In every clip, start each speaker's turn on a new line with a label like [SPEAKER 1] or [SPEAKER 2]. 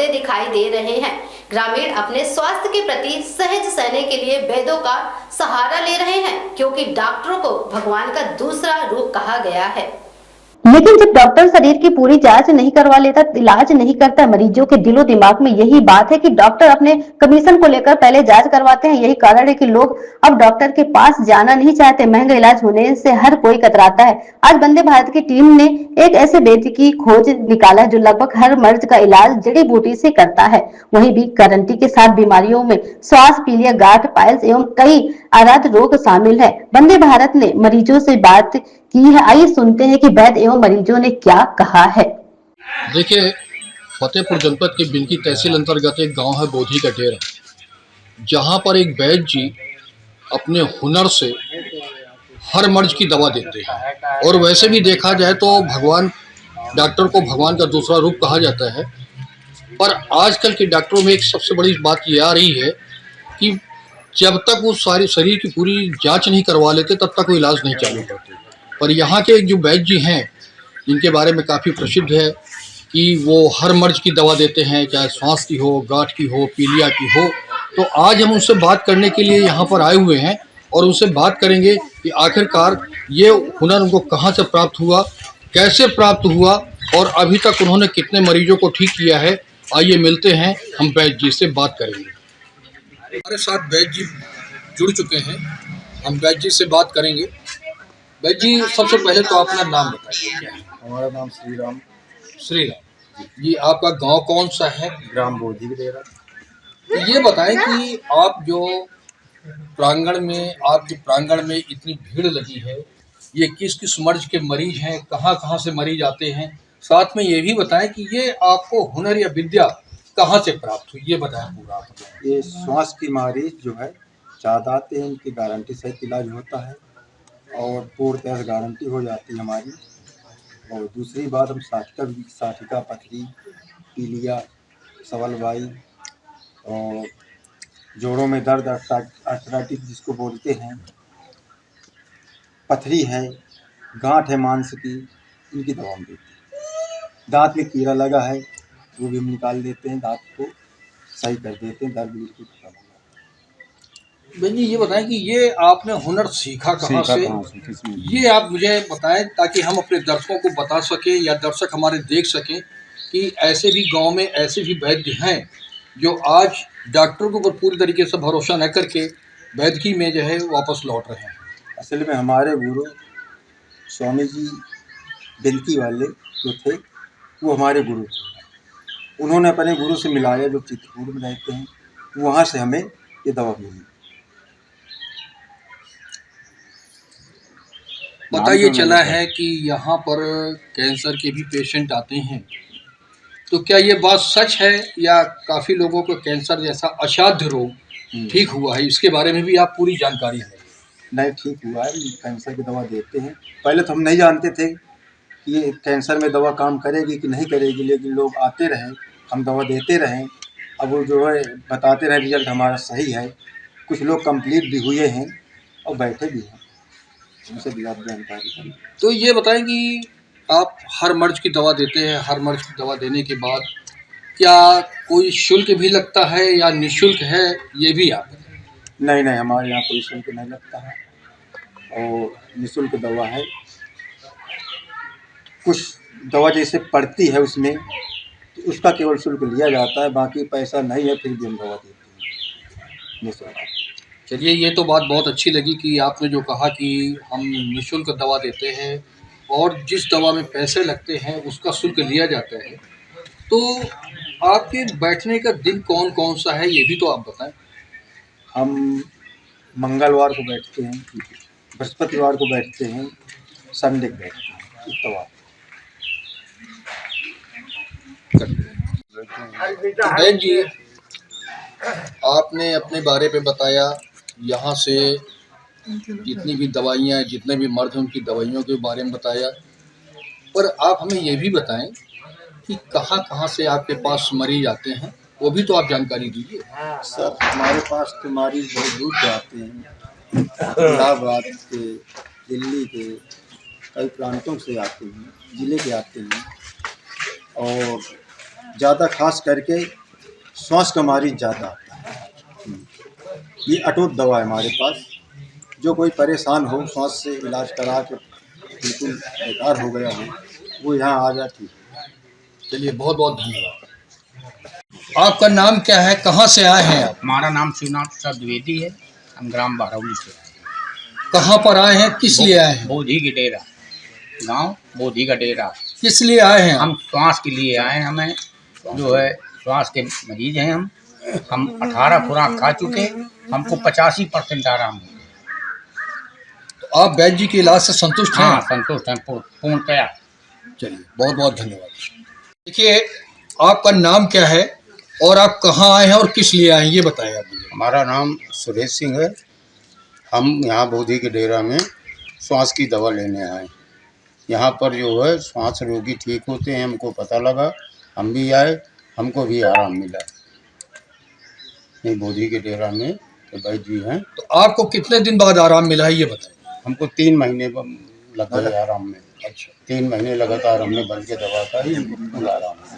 [SPEAKER 1] होते दिखाई दे रहे हैं। ग्रामीण अपने स्वास्थ्य के प्रति सहज सहने के लिए वैद्यों का सहारा ले रहे हैं, क्योंकि डॉक्टरों को भगवान का दूसरा रूप कहा गया है।
[SPEAKER 2] लेकिन जब डॉक्टर शरीर की पूरी जांच नहीं करवा लेता, इलाज नहीं करता, मरीजों के दिलो दिमाग में यही बात है कि डॉक्टर अपने कमीशन को लेकर पहले जांच करवाते हैं। यही कारण है कि लोग अब डॉक्टर के पास जाना नहीं चाहते। महंगा इलाज होने से हर कोई कतराता है। आज वंदे भारत की टीम ने एक ऐसे वैद्य की खोज निकाला जो लगभग हर मर्ज का इलाज जड़ी बूटी से करता है। वहीं भी गारंटी के साथ बीमारियों में श्वास, पीलिया, गांठ, पाइल्स एवं कई आराध रोग शामिल है। वंदे भारत ने मरीजों से बात की है। आइए सुनते हैं कि वैद्य एवं मरीजों ने क्या कहा है।
[SPEAKER 3] देखिए, फतेहपुर जनपद के बिनकी तहसील अंतर्गत एक गांव है बोधी का डेरा, जहां पर एक वैद्य जी अपने हुनर से हर मर्ज की दवा देते हैं। और वैसे भी देखा जाए तो भगवान, डॉक्टर को भगवान का दूसरा रूप कहा जाता है। पर आजकल के डॉक्टरों में एक सबसे बड़ी बात ये आ रही है कि जब तक वो सारी शरीर की पूरी जांच नहीं करवा लेते तब तक वो इलाज नहीं चालू करते। पर यहाँ के जो वैद्य जी हैं, जिनके बारे में काफ़ी प्रसिद्ध है कि वो हर मर्ज की दवा देते हैं, चाहे श्वास की हो, गांठ की हो, पीलिया की हो। तो आज हम उनसे बात करने के लिए यहाँ पर आए हुए हैं और उनसे बात करेंगे कि आखिरकार ये हुनर उनको कहाँ से प्राप्त हुआ, कैसे प्राप्त हुआ और अभी तक उन्होंने कितने मरीजों को ठीक किया है। आइए मिलते हैं, हम वैद्य जी से बात करेंगे। हमारे साथ वैद्य जी जुड़ चुके हैं, हम वैद्य जी से बात करेंगे। वैद्य जी, सबसे पहले तो अपना नाम बताइए, क्या है?
[SPEAKER 4] हमारा नाम श्री राम
[SPEAKER 3] जी, आपका गांव कौन सा है?
[SPEAKER 4] ग्राम बोधी डेरा।
[SPEAKER 3] तो ये बताएं कि आप जो प्रांगण में, आपके प्रांगण में इतनी भीड़ लगी है, ये किस किस मर्ज के मरीज हैं, कहाँ कहाँ से मरीज आते हैं? साथ में ये भी बताएं कि ये आपको हुनर या विद्या कहाँ से प्राप्त हुई, ये बताएं पूरा आप।
[SPEAKER 4] ये श्वास की मरीज जो है ज़्यादा आते हैं, इनकी गारंटी सहित इलाज होता है और पूर्णतः गारंटी हो जाती है हमारी। और दूसरी बात, हम साठिका, पथरी, पीलिया, सवलबाई और जोड़ों में दर्द, अर्थराइटिस जिसको बोलते हैं, पथरी है, गांठ है मांस की, इनकी दवा हम देते हैं। दांत में कीड़ा लगा है वो भी हम निकाल देते हैं, दांत को सही कर देते हैं, दर्द बिल्कुल खत्म हो जाता है।
[SPEAKER 3] बहन जी, ये बताएं कि ये आपने हुनर सीखा कहाँ से? ये आप मुझे बताएं ताकि हम अपने दर्शकों को बता सकें या दर्शक हमारे देख सकें कि ऐसे भी गांव में ऐसे भी वैद्य हैं जो आज डॉक्टरों के ऊपर पूरी तरीके से भरोसा न करके वैद्यकी में जो है वापस लौट रहे हैं।
[SPEAKER 4] असल में हमारे गुरु स्वामी जी बिनकी वाले जो थे, वो हमारे गुरु थे। उन्होंने अपने गुरु से मिलाया जो चित्रकूट में रहते हैं, वहाँ से हमें ये दवा मिली।
[SPEAKER 3] पता ये चला है कि यहाँ पर कैंसर के भी पेशेंट आते हैं, तो क्या ये बात सच है या काफ़ी लोगों को कैंसर जैसा असाध्य रोग ठीक हुआ है? इसके बारे में भी आप पूरी जानकारी है?
[SPEAKER 4] नहीं, ठीक हुआ है, कैंसर की दवा देते हैं। पहले तो हम नहीं जानते थे कि ये कैंसर में दवा काम करेगी कि नहीं करेगी, लेकिन लोग आते रहे, हम दवा देते रहें। अब वो जो है बताते रहे रिजल्ट हमारा सही है। कुछ लोग कंप्लीट भी हुए हैं और बैठे भी हैं, उनसे भी आप जानकारी करें।
[SPEAKER 3] तो ये बताएं कि आप हर मर्ज की दवा देते हैं, हर मर्ज की दवा देने के बाद क्या कोई शुल्क भी लगता है या निःशुल्क है, ये भी आप बताएं।
[SPEAKER 4] नहीं, हमारे यहाँ कोई शुल्क नहीं लगता है और निःशुल्क दवा है। कुछ दवा जैसे पड़ती है उसमें, तो उसका केवल शुल्क लिया जाता है, बाकी पैसा नहीं है, फिर भी हम दवा देते हैं निःशुल्क।
[SPEAKER 3] चलिए, ये तो बात बहुत अच्छी लगी कि आपने जो कहा कि हम निःशुल्क दवा देते हैं और जिस दवा में पैसे लगते हैं उसका शुल्क लिया जाता है। तो आपके बैठने का दिन कौन कौन सा है, ये भी तो आप बताएं।
[SPEAKER 4] हम मंगलवार को बैठते हैं, बृहस्पतिवार को बैठते हैं, संडे को बैठते हैं, इतवार।
[SPEAKER 3] बहन जी, आपने अपने बारे में बताया, यहाँ से जितनी भी दवाइयाँ, जितने भी मर्द हैं उनकी दवाइयों के बारे में बताया, पर आप हमें ये भी बताएं कि कहाँ कहाँ से आपके पास मरीज आते हैं, वो भी तो आप जानकारी दीजिए।
[SPEAKER 4] सर, हमारे पास तो मरीज बहुत दूर से आते हैं, इलाहाबाद के, दिल्ली के, कई प्रांतों से आते हैं, ज़िले के आते हैं। और ज़्यादा खास करके श्वास का मरीज ज़्यादा आता है। ये अटूट दवा है हमारे पास। जो कोई परेशान हो, श्वास से इलाज करा के बिल्कुल बेकार हो गया हो, वो यहाँ आ जाती है।
[SPEAKER 3] चलिए बहुत बहुत धन्यवाद। आपका नाम क्या है, कहाँ से आए हैं आप?
[SPEAKER 5] हमारा नाम शिवनाथ प्रसाद द्विवेदी है। हम ग्राम बारौली से आए
[SPEAKER 3] कहाँ पर आए हैं, किस लिए आए हैं?
[SPEAKER 5] बोधी का डेरा, गांव बोधी का डेरा।
[SPEAKER 3] किस लिए आए हैं?
[SPEAKER 5] हम श्वास के लिए आए हैं। हमें जो है श्वास के मरीज हैं। हम 18 खुराक खा चुके, हमको 85% आराम है।
[SPEAKER 3] तो आप वैद्य जी के इलाज से संतुष्ट हैं?
[SPEAKER 5] हाँ, संतुष्ट हैं पूर्णतया।
[SPEAKER 3] चलिए बहुत बहुत धन्यवाद। देखिए, आपका नाम क्या है और आप कहाँ आए हैं और किस लिए आए हैं, ये बताएं आप मुझे।
[SPEAKER 6] हमारा नाम सुरेश सिंह है। हम यहाँ बोधी के डेरा में श्वास की दवा लेने आए। यहाँ पर जो है श्वास रोगी ठीक होते हैं, हमको पता लगा, हम भी आए, हमको भी आराम मिला। नहीं, बोधी के डेरा में तो भाई जी हैं।
[SPEAKER 3] तो आपको कितने दिन बाद आराम मिला है, ये बताएं।
[SPEAKER 6] हमको 3 महीने लगा है आराम में।
[SPEAKER 3] अच्छा,
[SPEAKER 6] 3 महीने लगातार हमने बन के दवा खाई, हमको बिल्कुल आराम है।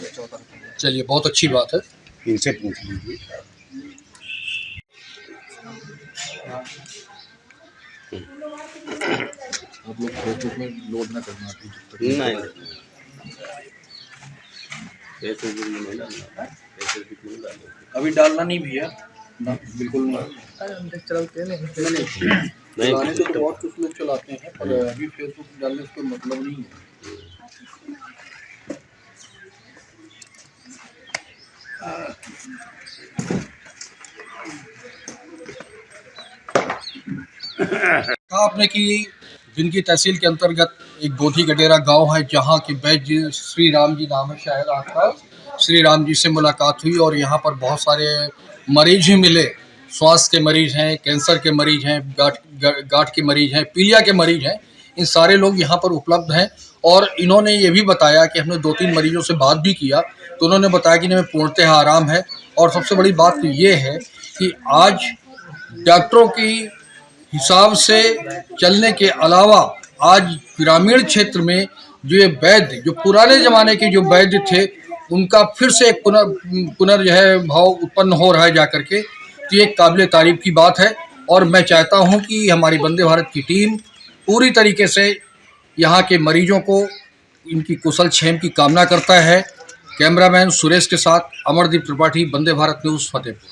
[SPEAKER 3] चलिए बहुत अच्छी बात है।
[SPEAKER 6] इनसे पूछ लीजिए।
[SPEAKER 3] आप लोग फेसबुक में लोड ना करना। अभी डालना नहीं भैया, बिल्कुल नहीं। चलाने को तो बहुत कुछ लोग चलाते हैं, पर अभी फेसबुक डालने से कोई मतलब नहीं है। कहा आपने कि जिनकी तहसील के अंतर्गत एक बोधी गडेरा गांव है, जहां के वैद्य श्री राम जी नाम है शायद आपका, श्री राम जी से मुलाकात हुई और यहाँ पर बहुत सारे मरीज ही मिले। श्वास के मरीज हैं, कैंसर के मरीज हैं, गांठ के मरीज हैं, पीलिया के मरीज हैं। इन सारे लोग यहाँ पर उपलब्ध हैं और इन्होंने ये भी बताया कि हमने 2-3 मरीजों से बात भी किया तो उन्होंने बताया कि इन्हें पूर्णतः आराम है। और सबसे बड़ी बात तो ये है कि आज डॉक्टरों की हिसाब से चलने के अलावा आज ग्रामीण क्षेत्र में जो ये वैद्य, जो पुराने ज़माने के जो वैद्य थे, उनका फिर से एक पुनर् जो है भाव उत्पन्न हो रहा है जा करके। तो ये काबिल तारीफ की बात है और मैं चाहता हूँ कि हमारी वंदे भारत की टीम पूरी तरीके से यहाँ के मरीजों को इनकी कुशल क्षेम की कामना करता है। कैमरामैन सुरेश के साथ अमरदीप त्रिपाठी, वंदे भारत न्यूज़, फतेहपुर।